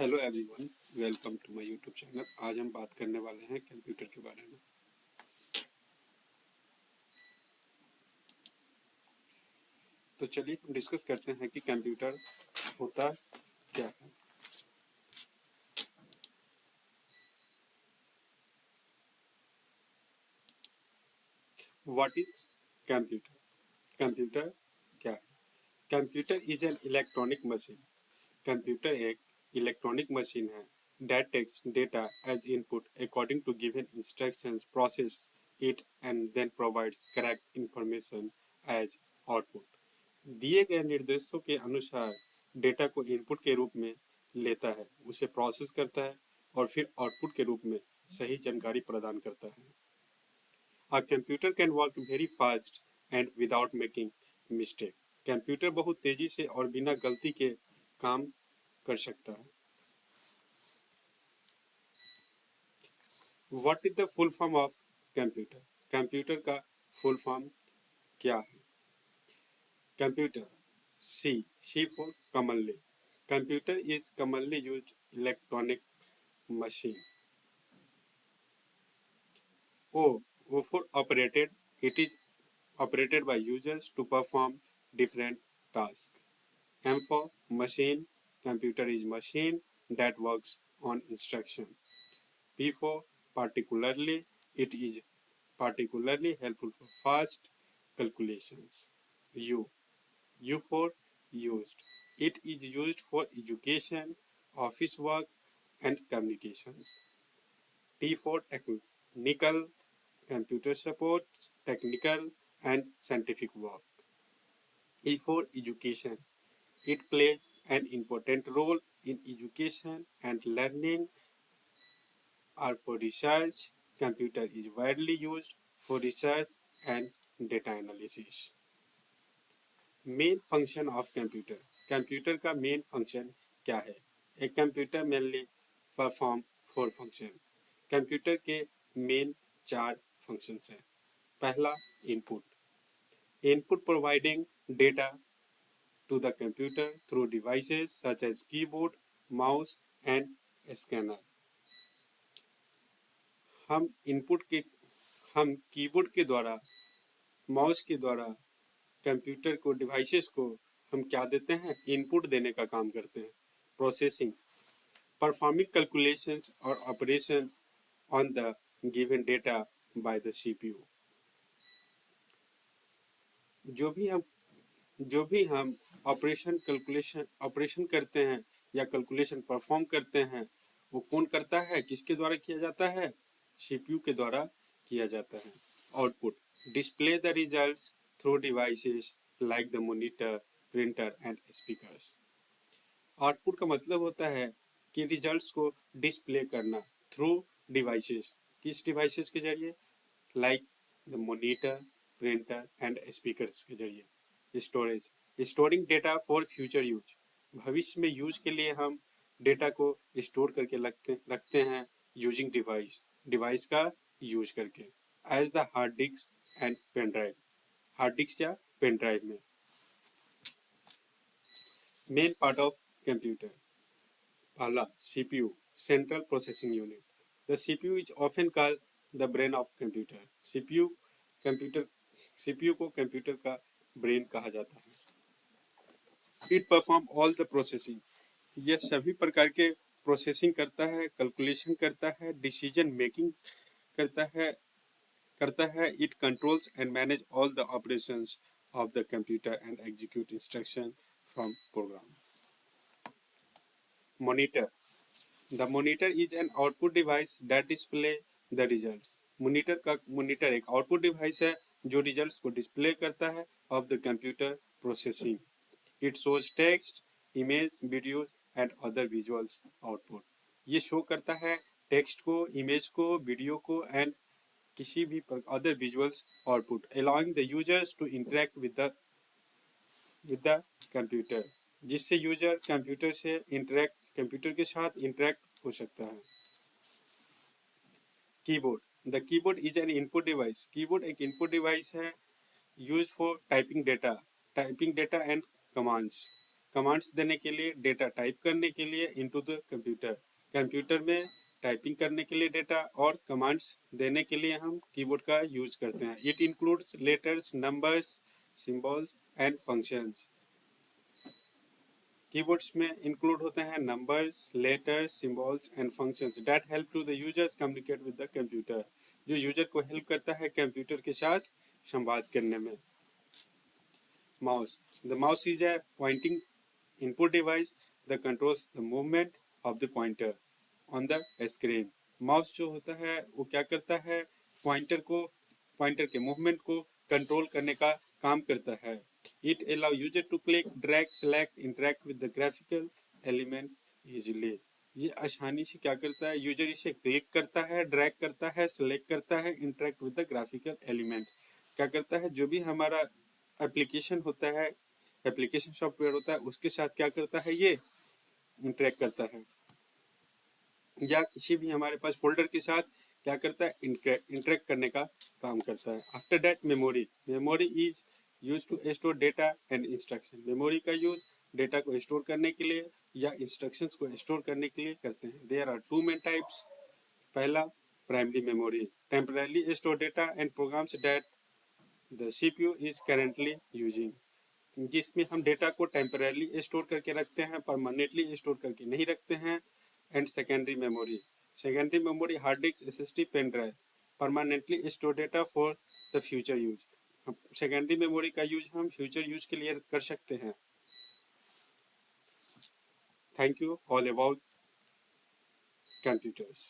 Hello everyone, welcome to my YouTube channel. आज हम बात करने वाले हैं कंप्यूटर के बारे में। तो चलिए हम डिस्कस करते हैं कि कंप्यूटर होता क्या है। What is computer? कंप्यूटर क्या है? Computer is an electronic machine. Computer एक इलेक्ट्रॉनिक मशीन है that takes data as input according to given instructions, process it and then provides correct information as output। दिए गए निर्देशों के अनुसार डेटा को इनपुट के रूप में लेता है, उसे प्रोसेस करता है और फिर आउटपुट के रूप में सही जानकारी प्रदान करता है। A computer can work very fast and without making mistake। Computer बहुत तेजी से और बिना गलती के काम कर सकता है। What is the full form of computer? Computer का फुल फॉर्म क्या है? Computer C for commonly। Computer is commonly used electronic machine। O for operated। It is operated by users to perform different tasks। M for machine। Computer is machine that works on instruction। P for particularly। It is particularly helpful for fast calculations। U for used। It is used for education, office work and communications। T for technical। Computer supports technical and scientific work। E for education। It plays an important role in education and learning। R for research। Computer is widely used for research and data analysis। Main function of computer. Computer का main function क्या है? एक computer mainly perform 4 function. Computer के main 4 functions हैं। पहला input. Input providing data to the computer through devices such as keyboard, mouse and scanner. हम input के हम कीबोर्ड के द्वारा, माउस के द्वारा कंप्यूटर को, डिवाइसेस को हम क्या देते हैं? इनपुट देने का काम करते हैं। प्रोसेसिंग, परफॉर्मिंग कैलकुलेशंस और operation on the given data by the CPU. जो भी हम ऑपरेशन करते हैं या कैलकुलेशन परफॉर्म करते हैं, वो कौन करता है? किसके द्वारा किया जाता है? सीपीयू के द्वारा किया जाता है। Output, display the results through devices like the monitor, printer and speakers. Output का मतलब होता है कि रिजल्ट्स को डिस्प्ले करना थ्रू डिवाइसेस। किस डिवाइसेस के जरिए? Like the monitor, printer and speakers के जरिए। Storage, storing data for future use. भविष्य में यूज के लिए हम डेटा को स्टोर करके रखते हैं यूजिंग डिवाइस का यूज करके। As the hard disk and pen drive. Hard disk या पेन ड्राइव में। Main part of computer. पहला CPU, central processing unit. The CPU is often called the brain of computer. CPU को computer का brain कहा जाता है। It perform all the processing. यह सभी प्रकार के प्रोसेसिंग करता है, कैलकुलेशन करता है, डिसीजन मेकिंग करता है। It controls and manage all the operations of the computer and execute instruction from program. Monitor, the monitor is an output device that display the results. Monitor एक output device है जो results को display करता है of the computer processing. It shows text, image, videos and other visuals output. ये show करता है text को, इमेज को, वीडियो को एंड किसी भी other visuals output, allowing the users to interact with the computer, जिससे यूजर कंप्यूटर के साथ इंटरेक्ट हो सकता है। Keyboard, the keyboard is an input device. Keyboard एक इनपुट डिवाइस है use for typing data and commands. Commands देने के लिए, डेटा टाइप करने के लिए इनटू द कंप्यूटर। कंप्यूटर में टाइपिंग करने के लिए डेटा और कमांड्स देने के लिए हम कीबोर्ड का यूज करते हैं। It includes letters, numbers, symbols and functions. Keyboards में इंक्लूड होते हैं numbers, letters, symbols and functions that help to the users communicate with the computer, जो यूजर को हेल्प करता है कंप्यूटर के साथ संवाद करने में। Mouse, the mouse is a pointing input device that controls the movement of the pointer on the screen। Mouse जो होता है वो क्या करता है, पॉइंटर के मूवमेंट को कंट्रोल करने का काम करता है। It allow user to click, drag, select, interact with the graphical elements easily। ये आसानी से क्या करता है, यूजर इसे क्लिक करता है, ड्रैग करता है, सेलेक्ट करता है, interact with the graphical element. क्या करता है, जो भी हमारा एप्लीकेशन होता है, एप्लीकेशन सॉफ्टवेयर होता है, उसके साथ क्या करता है, ये इंटरेक्ट करता है, या किसी भी हमारे पास फोल्डर के साथ क्या करता है, इंटरेक्ट करने का काम करता है। After that memory, memory is use to store data and instruction. Memory का यूज डेटा को स्टोर करने के लिए या इंस्ट्रक्शंस को स्टोर करने के लिए करते हैं। There are two main types. पहला primary memory, temporary store data and programs that the CPU is currently using, जिसमें हम डेटा को टेम्पररी स्टोर करके रखते हैं, परमानेंटली स्टोर करके नहीं रखते हैं। And secondary memory, secondary memory hard disk, SSD, pen drive, permanently store data for the future use. Secondary memory का यूज हम फ्यूचर यूज के लिए कर सकते हैं। Thank you all about computers.